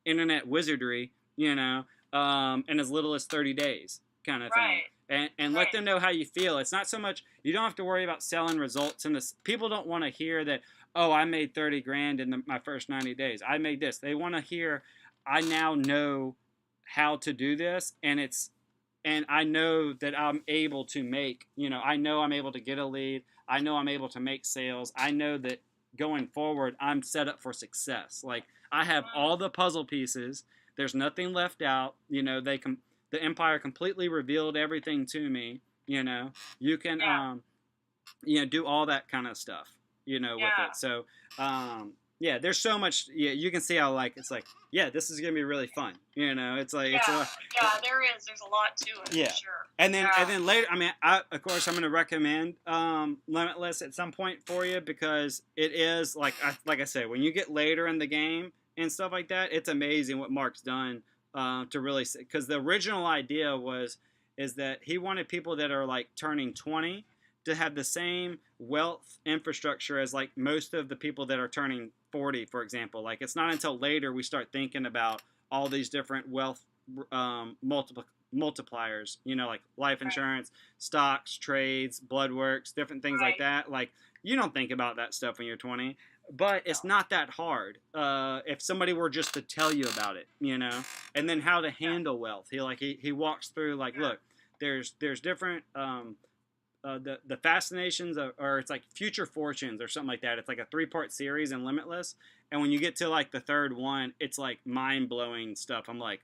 internet wizardry, in as little as 30 days kind of thing. And let them know how you feel. It's not so much, you don't have to worry about selling results. And people don't want to hear that, oh, I made 30 grand in my first 90 days. I made this. They want to hear, I now know how to do this, and I know that I'm able to make, I know I'm able to get a lead. I know I'm able to make sales. I know that going forward, I'm set up for success. Like, I have all the puzzle pieces. There's nothing left out. The Empire completely revealed everything to me. You can, do all that kind of stuff, with it. So, yeah, there's so much. Yeah, you can see how it's like, yeah, this is gonna be really fun. It's like there is. There's a lot to it. Yeah, for sure. And then later, I mean, of course I'm gonna recommend Limitless at some point for you, because it is like I said, when you get later in the game and stuff like that, it's amazing what Mark's done to really, because the original idea is that he wanted people that are like turning 20 to have the same wealth infrastructure as like most of the people that are turning 40, for example. Like, it's not until later we start thinking about all these different wealth multipliers, like life insurance, stocks, trades, blood works, different things like that. Like, you don't think about that stuff when you're 20, but it's not that hard if somebody were just to tell you about it, and then how to handle wealth. He walks through, like, look, there's different the fascinations of, or it's like future fortunes or something like that. It's like a 3-part series in Limitless, and when you get to like the third one, it's like mind-blowing stuff. I'm like,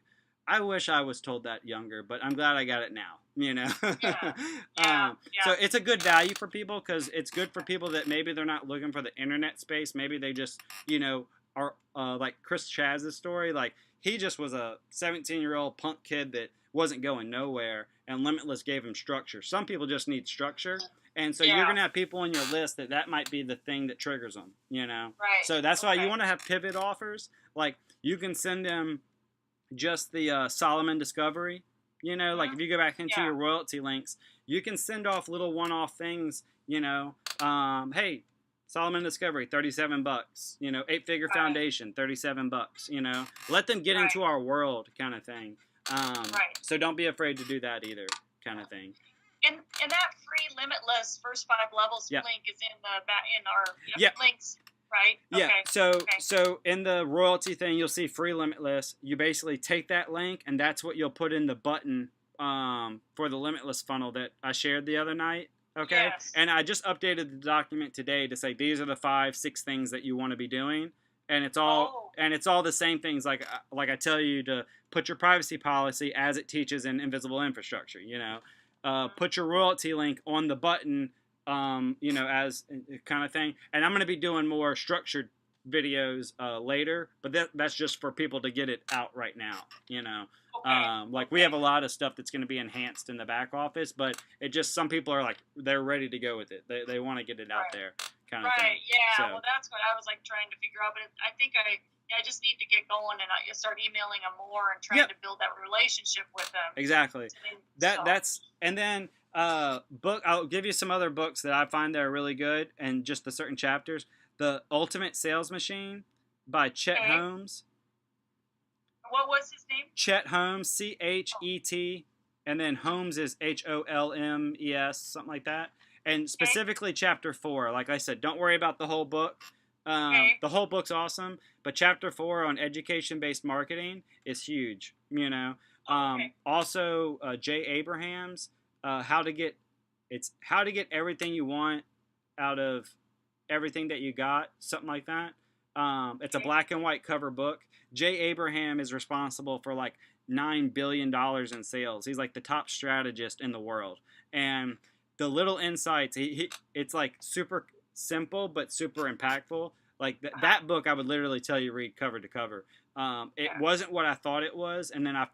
I wish I was told that younger, but I'm glad I got it now. So it's a good value for people, because it's good for people that maybe they're not looking for the internet space. Maybe they just are like Chris Chaz's story. Like, he just was a 17-year-old punk kid that wasn't going nowhere, and Limitless gave him structure. Some people just need structure, and so you're gonna have people on your list that might be the thing that triggers them. So that's why you want to have pivot offers. Like, you can send them just the Solomon Discovery. Like, if you go back into your royalty links, you can send off little one-off things. Hey, Solomon Discovery, $37. 8-figure foundation, $37. Let them get into our world, kind of thing. So don't be afraid to do that either, kind of thing. And that free Limitless first 5 levels link is in our links, right? Yeah. So in the royalty thing, you'll see free Limitless. You basically take that link, and that's what you'll put in the button for the Limitless funnel that I shared the other night. Okay. Yes. And I just updated the document today to say these are the 5-6 things that you want to be doing. And it's all the same things, like I tell you to put your privacy policy as it teaches in Invisible Infrastructure. Put your royalty link on the button, as kind of thing. And I'm going to be doing more structured videos later, but that's just for people to get it out right now. We have a lot of stuff that's going to be enhanced in the back office, but it just, some people are like, they're ready to go with it. They want to get it out there. Kind of thing. So, well, that's what I was like trying to figure out. But I think I just need to get going and I start emailing them more and trying to build that relationship with them. Exactly. That's and then book. I'll give you some other books that I find that are really good, and just the certain chapters. The Ultimate Sales Machine by Chet Holmes. What was his name? Chet Holmes, Chet, and then Holmes is Holmes, something like that. And specifically chapter 4, like I said, don't worry about the whole book. The whole book's awesome, but chapter 4 on education-based marketing is huge. Also, Jay Abraham's how to get everything you want out of everything that you got, something like that. It's a black and white cover book. Jay Abraham is responsible for like $9 billion in sales. He's like the top strategist in the world, and the little insights, it's like super simple but super impactful. Like that book, I would literally tell you read cover to cover. It wasn't what I thought it was, and then I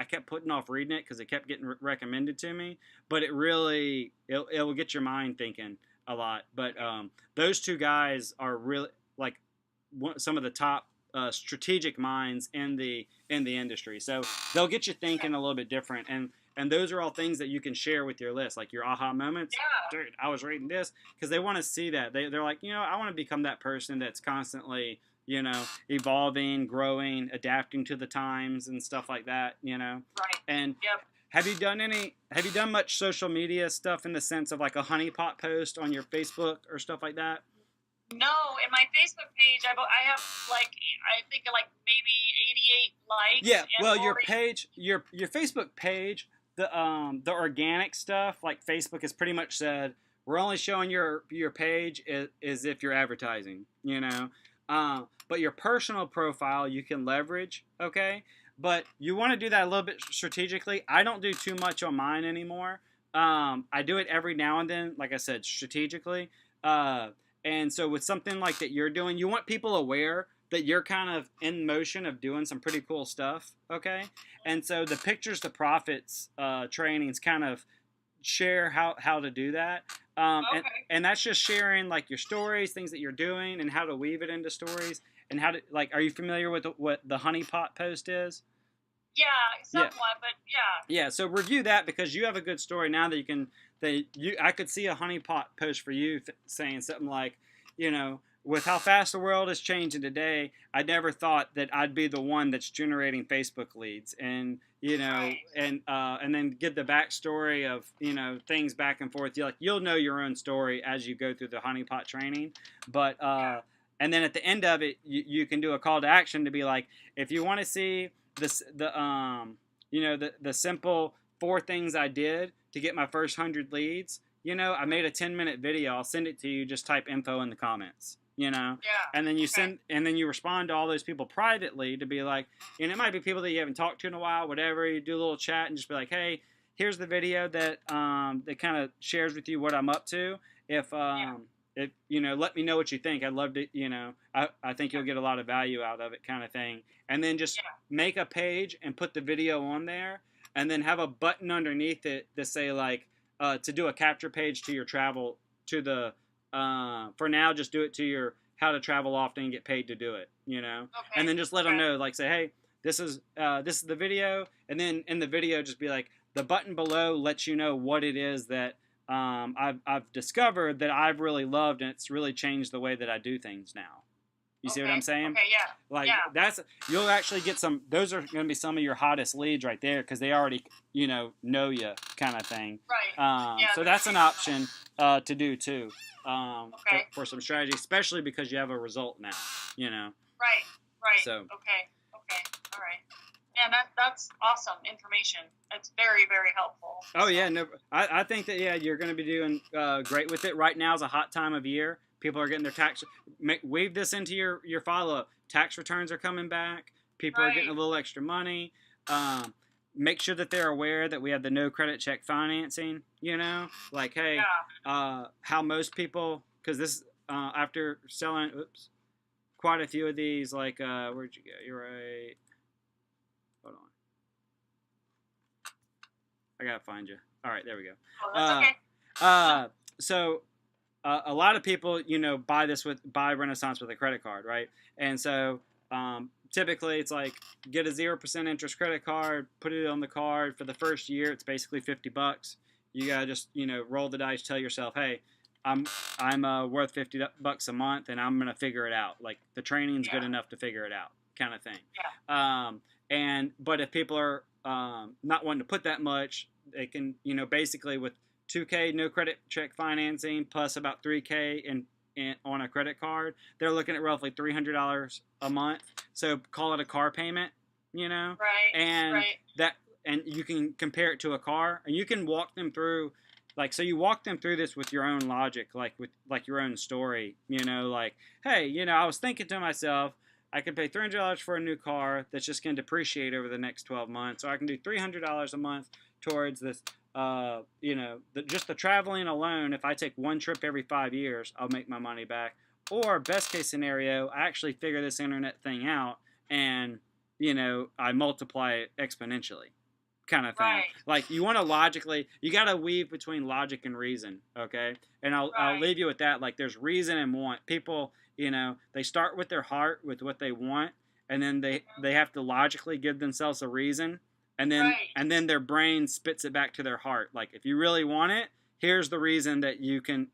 kept putting off reading it because it kept getting recommended to me. But it will get your mind thinking a lot. But those two guys are really like some of the top strategic minds in the industry. So they'll get you thinking a little bit different. And those are all things that you can share with your list, like your aha moments. Yeah. Dude, I was reading this, because they want to see that. They're like, I want to become that person that's constantly, evolving, growing, adapting to the times and stuff like that, Right. And yep. Have you done much social media stuff in the sense of like a honeypot post on your Facebook or stuff like that? No, in my Facebook page, I have like, I think like maybe 88 likes. Yeah, well, your page, your Facebook page, the organic stuff, like Facebook has pretty much said, we're only showing your page as if you're advertising, but your personal profile you can leverage, okay? But you want to do that a little bit strategically. I don't do too much on mine anymore. I do it every now and then, like I said, strategically. And so with something like that you're doing, you want people aware that you're kind of in motion of doing some pretty cool stuff, okay? And so the Pictures to Profits trainings kind of share how to do that. Okay. And that's just sharing like your stories, things that you're doing, and how to weave it into stories. And how to, like, are you familiar with what the honeypot post is? Yeah, somewhat, but yeah. Yeah, so review that, because you have a good story now that you can. I could see a honeypot post for you saying something like, with how fast the world is changing today, I never thought that I'd be the one that's generating Facebook leads, and Right. and then give the backstory of things back and forth. You'll know your own story as you go through the honeypot training, but. And then at the end of it, you can do a call to action to be like, if you want to see the simple 4 things I did to get my first 100 leads, I made a 10-minute video. I'll send it to you. Just type info in the comments, Yeah. and then you respond to all those people privately to be like, and it might be people that you haven't talked to in a while, whatever. You do a little chat and just be like, hey, here's the video that kind of shares with you what I'm up to. If let me know what you think. I'd love to, I think you'll get a lot of value out of it, kind of thing. And then just make a page and put the video on there, and then have a button underneath it to say like, to do a capture page to your travel, to the, for now, just do it to your how to travel often and get paid to do it, Okay. And then just let them know, like say, hey, this is the video. And then in the video, just be like, the button below lets you know what it is that, I've discovered that I've really loved, and it's really changed the way that I do things now. You see what I'm saying? Okay, yeah. Like you'll actually get some. Those are going to be some of your hottest leads right there, because they already know you, kind of thing. Right. So that's an option to do too. Okay. For some strategy, especially because you have a result now. Right. So. Okay. All right. Yeah, that's awesome information. That's very, very helpful. Oh, yeah. No, I think that, you're going to be doing great with it. Right now is a hot time of year. People are getting their tax. Weave this into your follow-up. Tax returns are coming back. People are getting a little extra money. Make sure that they're aware that we have the no credit check financing, Like, hey, how most people, because this, after selling, quite a few of these, like, where'd you go? You're right. Hold on. I gotta find you. All right, there we go. Oh, that's okay. So a lot of people, buy Renaissance with a credit card, right? And so typically it's like, get a 0% interest credit card, put it on the card for the first year. It's basically $50. You gotta just roll the dice, tell yourself, hey, I'm worth $50 a month, and I'm gonna figure it out. Like, the training's good enough to figure it out, kind of thing. But if people are not wanting to put that much, they can, basically with $2K no credit check financing plus about $3K in on a credit card, they're looking at roughly $300 a month. So call it a car payment, Right. And and you can compare it to a car, and you can walk them through. Like, so you walk them through this with your own logic, like with your own story, like, hey, I was thinking to myself, I could pay $300 for a new car that's just going to depreciate over the next 12 months. So I can do $300 a month towards this, just the traveling alone. If I take one trip every 5 years, I'll make my money back. Or best case scenario, I actually figure this internet thing out, and, I multiply it exponentially, kind of thing. Right. Like, you want to you got to weave between logic and reason, okay? And I'll leave you with that. Like, there's reason and want. People, they start with their heart, with what they want, and then they have to logically give themselves a reason and then their brain spits it back to their heart. Like, if you really want it, here's the reason that you can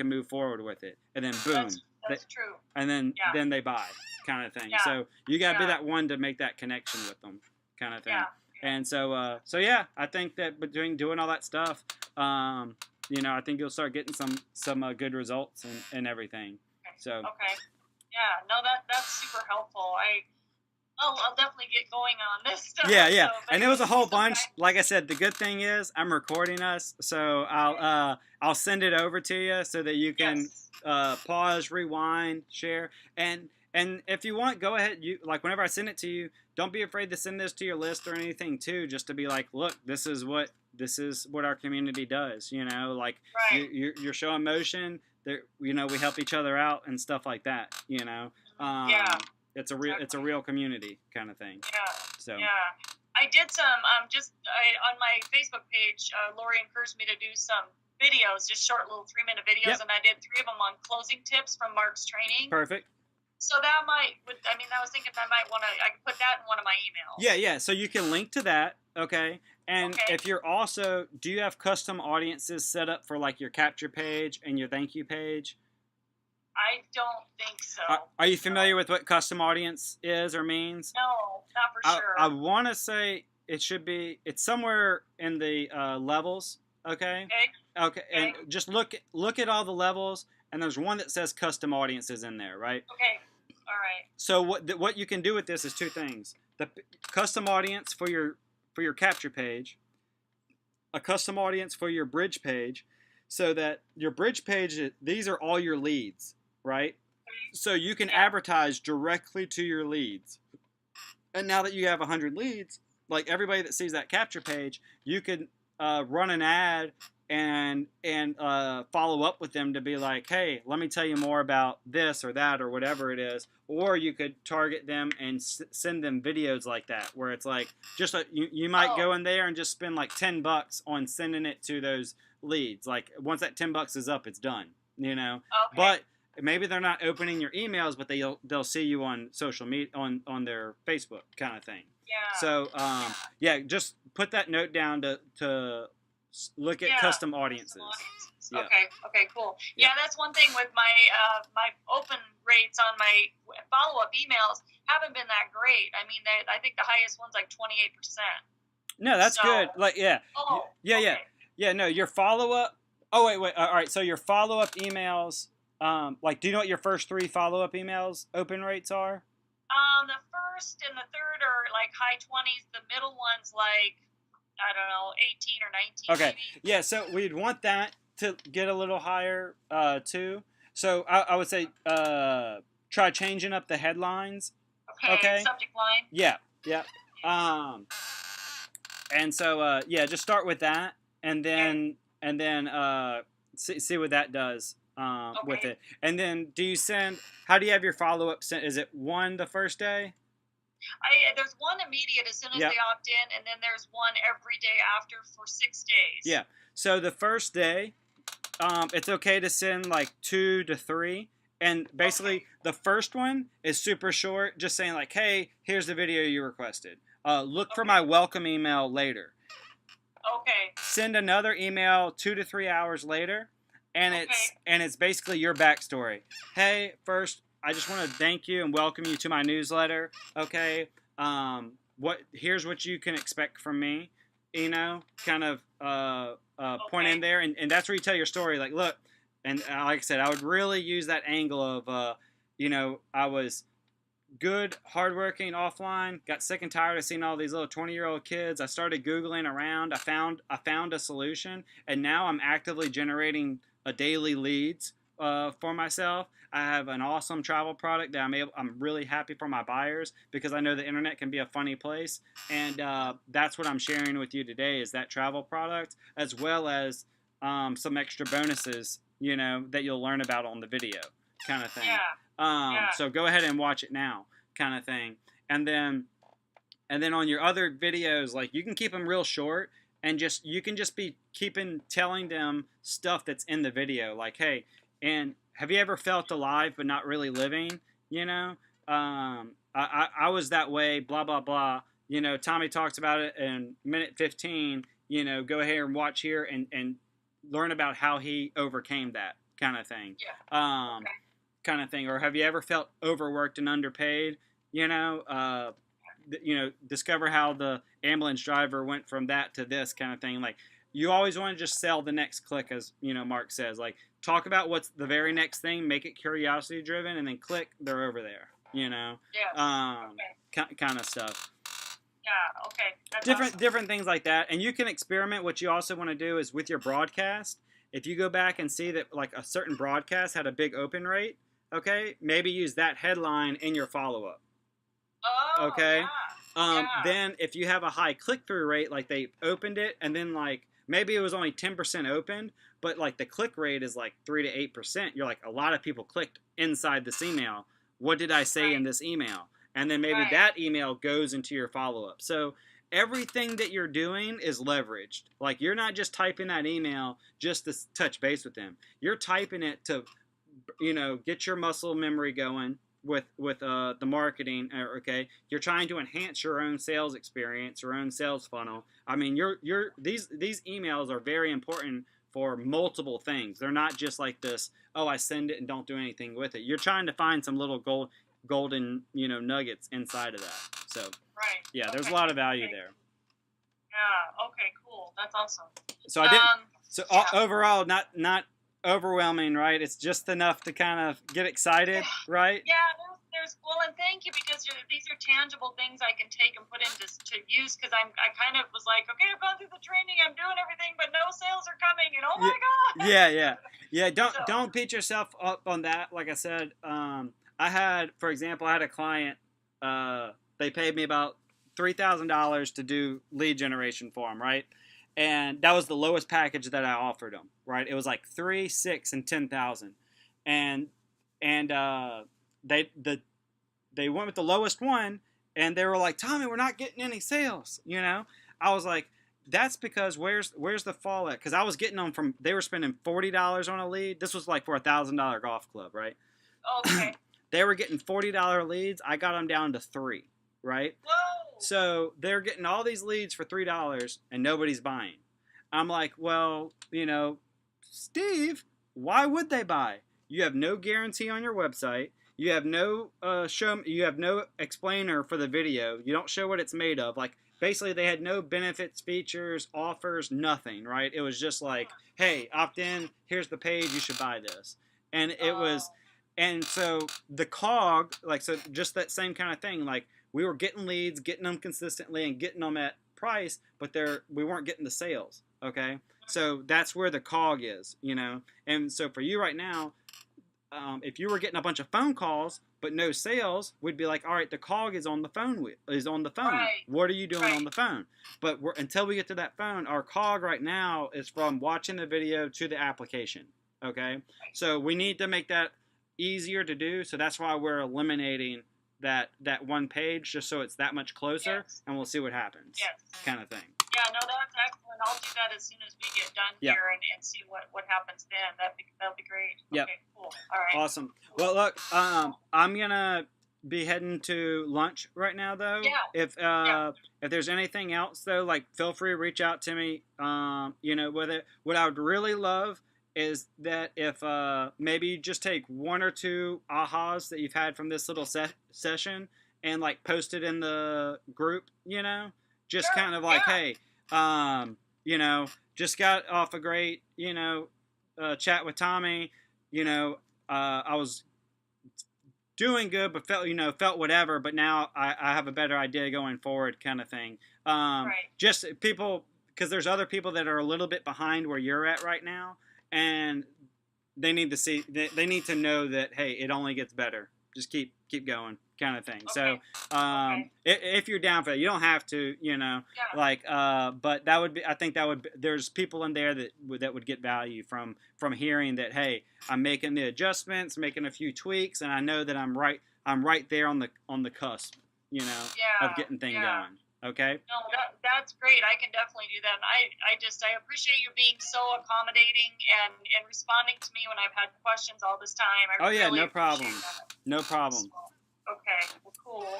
move forward with it, and then boom, that's true. And then they buy, kind of thing. Yeah. So you gotta be that one to make that connection with them, kind of thing. Yeah. And so yeah, I think that doing all that stuff, I think you'll start getting some good results and everything. Okay. So. Okay. Yeah. No, that's super helpful. I'll definitely get going on this stuff. Yeah. So, And it was a whole bunch. Like I said, the good thing is I'm recording us, so I'll send it over to you so that you can pause, rewind, share, and if you want, go ahead. You whenever I send it to you, don't be afraid to send this to your list or anything too, just to be like, look, this is what our community does. Right. You're showing motion. There, we help each other out and stuff like that. It's a real community kind of thing. Yeah. So. Yeah. I did some on my Facebook page. Lori encouraged me to do some videos, just short little 3-minute videos, and I did 3 of them on closing tips from Mark's training. Perfect. So that I was thinking I could put that in one of my emails. Yeah. So you can link to that, okay? And if you're also, do you have custom audiences set up for like your capture page and your thank you page? I don't think so. Are you familiar with what custom audience is or means? No, not for sure. I want to say it's somewhere in the levels, okay? Okay, and just look at all the levels, and there's one that says custom audiences in there, right? Okay, all right. So what you can do with this is 2 things: the custom audience for your capture page, a custom audience for your bridge page, so that your bridge page, these are all your leads, right? So you can advertise directly to your leads. And now that you have 100 leads, like everybody that sees that capture page, you could run an ad and follow up with them to be like, hey, let me tell you more about this or that or whatever it is. Or you could target them and send them videos like that, where it's like just you might go in there and just spend like $10 on sending it to those leads. Like once that $10 is up, it's done. Okay. But maybe they're not opening your emails, but they'll see you on social media on their Facebook kind of thing. Yeah. So just put that note down to look at custom audiences. Yeah. Okay, cool. Yeah, that's one thing with my my open rates on my follow-up emails haven't been that great. I mean, I think the highest one's like 28%. No, that's good. Like, yeah. Oh, yeah, okay. Yeah, no, your follow-up. Oh, wait. All right, so your follow-up emails, do you know what your first 3 follow-up emails open rates are? The first and the third are like high 20s. The middle one's like, I don't know, 18 or 19. Okay. Maybe. Yeah, so we'd want that to get a little higher too. So I would say try changing up the headlines. Okay. Subject line. Yeah. And so just start with that, and then see what that does with it. And then how do you have your follow-up sent? Is it 1 the first day? There's one immediate as soon as they opt in, and then there's one every day after for 6 days. Yeah. So the first day, it's okay to send like 2 to 3, and basically the first one is super short, just saying like, hey, here's the video you requested. Look for my welcome email later. Okay. Send another email 2 to 3 hours later, and it's basically your backstory. Hey, first, I just want to thank you and welcome you to my newsletter. Okay, here's what you can expect from me. Kind of point in there, and that's where you tell your story. Like, look, and like I said, I would really use that angle of, I was good, hardworking offline, got sick and tired of seeing all these little 20-year-old kids. I started Googling around. I found a solution, and now I'm actively generating daily leads for myself. I have an awesome travel product that I'm really happy for my buyers, because I know the internet can be a funny place, and that's what I'm sharing with you today, is that travel product, as well as some extra bonuses, that you'll learn about on the video, kind of thing. So go ahead and watch it now, kind of thing. And then on your other videos, like, you can keep them real short, and you can just be telling them stuff that's in the video, like, hey, and have you ever felt alive but not really living? I was that way, blah, blah, blah. you know, Tommy talks about it in minute 15. You know, go ahead and watch here and learn about how he overcame that kind of thing. Yeah. Okay. Kind of thing. Or have you ever felt overworked and underpaid? You know, discover how the ambulance driver went from that to this kind of thing. Like, you always want to just sell the next click, as you know, Mark says. Like, talk about what's the very next thing, make it curiosity driven, and then click, they're over there. You know, kind of stuff. Yeah. Okay. That's different things like that, and you can experiment. What you also want to do is with your broadcast. If you go back and see that like a certain broadcast had a big open rate, okay, maybe use that headline in your follow up. Oh, okay. Yeah. Then if you have a high click-through rate, like they opened it and then like maybe it was only 10% opened, but like the click rate is like 3 to 8%. You're like, a lot of people clicked inside this email. What did I say in this email? And then maybe that email goes into your follow-up. So everything that you're doing is leveraged. Like, you're not just typing that email just to touch base with them. You're typing it to, you know, get your muscle memory going with the marketing. Okay, you're trying to enhance your own sales experience, your own sales funnel. I mean, these emails are very important for multiple things. They're not just like this, oh, I send it and don't do anything with it. You're trying to find some little golden, you know, nuggets inside of that. So yeah, there's a lot of value there. Yeah. Okay. Cool. That's awesome. So I didn't. Overall, not overwhelming, right? It's just enough to kind of get excited, right? Yeah. Well, and thank you, because these are tangible things I can take and put into use, because I kind of was like, okay, I've gone through the training, I'm doing everything, but no sales are coming, and oh my god. Yeah. Don't beat yourself up on that. Like I said, I had a client. They paid me about $3,000 to do lead generation for them, right? And that was the lowest package that I offered them, right? It was like 3, 6, and 10,000, and they went with the lowest one, and they were like, Tommy, we're not getting any sales. You know, I was like, that's because where's the fall at? Because I was getting them from, they were spending $40 on a lead. This was like for $1,000 golf club, right? Okay. They were getting $40 leads. I got them down to 3, right? Whoa. So they're getting all these leads for $3 and nobody's buying. I'm like, well, you know, Steve, why would they buy? You have no guarantee on your website. You have no You have no explainer for the video. You don't show what it's made of. Like, basically, they had no benefits, features, offers, nothing. Right? It was just like, hey, opt in. Here's the page. You should buy this. And it was, and so the COG, like, so just that same kind of thing. Like, we were getting leads, getting them consistently, and getting them at price, but we weren't getting the sales. Okay, so that's where the COG is. You know, and so for you right now. If you were getting a bunch of phone calls but no sales, we'd be like, all right, the COG is on the phone. Right. What are you doing on the phone? But until we get to that phone, our COG right now is from watching the video to the application. Okay, so we need to make that easier to do. So that's why we're eliminating that one page, just so it's that much closer, and we'll see what happens. Kind of thing. Yeah, no, that's excellent. I'll do that as soon as we get done here and see what happens then. That'll be great. Yep. Okay, cool. All right. Awesome. Well, look, I'm gonna be heading to lunch right now, though. Yeah. If there's anything else, though, like, feel free to reach out to me. You know, what I would really love is that if maybe you just take 1 or 2 ahas that you've had from this little session and like post it in the group. You know. Just kind of like, hey, you know, just got off a great, you know, chat with Tommy. You know, I was doing good, but felt whatever. But now I have a better idea going forward, kind of thing. Just people, because there's other people that are a little bit behind where you're at right now, and they need to see, they need to know that, hey, it only gets better. Just keep going, kind of thing. Okay. So, if you're down for that, you don't have to, you know, but that would be, I think that would be, there's people in there that would get value from hearing that, hey, I'm making the adjustments, making a few tweaks, and I know that I'm right there on the cusp, you know, of getting things going. Okay. No, that's great. I can definitely do that. And I appreciate you being so accommodating and responding to me when I've had questions all this time. I really no problem. appreciate that. No problem. Okay. Well, cool. cool.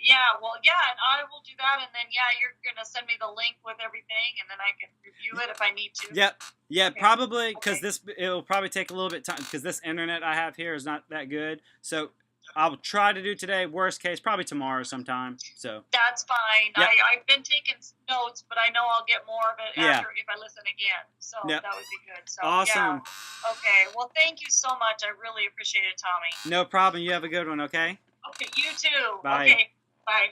Yeah, well, yeah, and I will do that, and then yeah, you're gonna send me the link with everything, and then I can review it if I need to. Yep. Yeah, Okay. probably because it'll probably take a little bit time because this internet I have here is not that good. So I'll try to do today. Worst case, probably tomorrow sometime. So that's fine. Yep. I've been taking notes, but I know I'll get more of it after if I listen again. So Yep. that would be good. So Awesome. Yeah. Okay. Well, thank you so much. I really appreciate it, Tommy. No problem. You have a good one. Okay. Okay. You too. Bye. Okay. Bye.